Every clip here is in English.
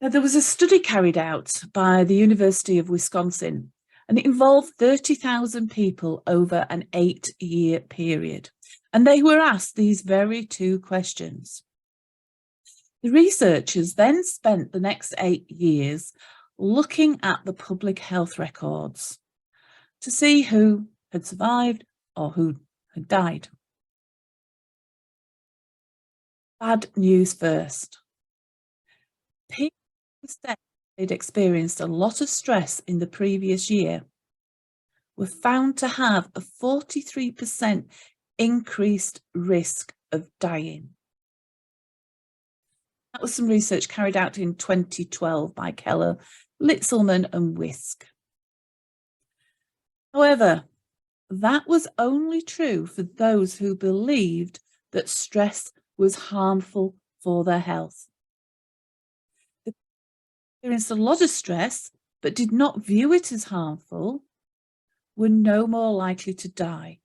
Now, there was a study carried out by the University of Wisconsin, and it involved 30,000 people over an 8-year period. And they were asked these very two questions. The researchers then spent the next 8 years looking at the public health records to see who had survived or who had died. Bad news first. People who said they'd experienced a lot of stress in the previous year were found to have a 43% increased risk of dying. That was some research carried out in 2012 by Keller, Litzelman and Wisk. However, that was only true for those who believed that stress was harmful for their health. They experienced a lot of stress but did not view it as harmful were no more likely to die.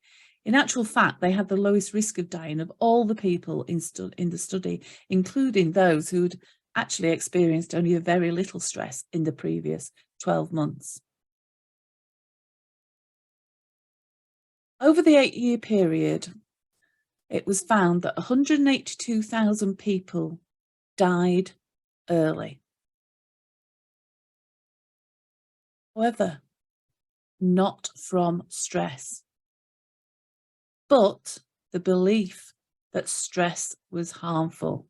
In actual fact, they had the lowest risk of dying of all the people in the study, including those who'd actually experienced only a very little stress in the previous 12 months. Over the 8-year period, it was found that 182,000 people died early. However, not from stress, but the belief that stress was harmful.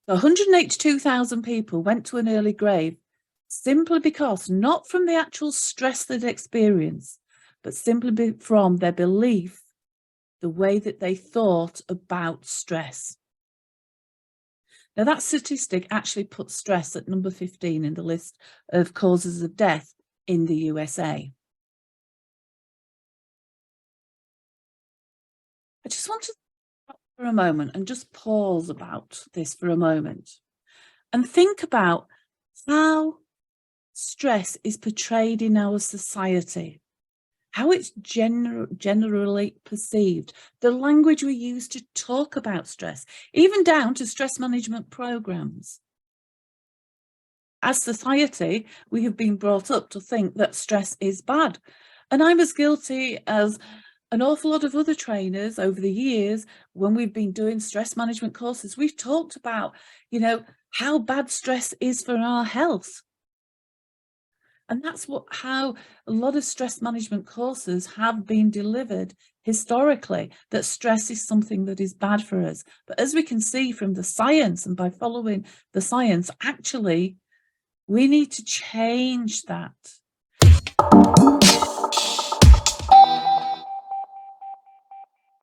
So 182,000 people went to an early grave simply because, not from the actual stress they'd experienced, but simply from their belief, the way that they thought about stress. Now, that statistic actually puts stress at number 15 in the list of causes of death in the USA. I just want to stop for a moment and just pause about this for a moment and think about how stress is portrayed in our society, how it's generally perceived, the language we use to talk about stress, even down to stress management programs. As society, we have been brought up to think that stress is bad. And I'm as guilty as an awful lot of other trainers over the years. When we've been doing stress management courses, we've talked about, how bad stress is for our health. And that's how a lot of stress management courses have been delivered historically, that stress is something that is bad for us. But as we can see from the science, and by following the science, actually, we need to change that.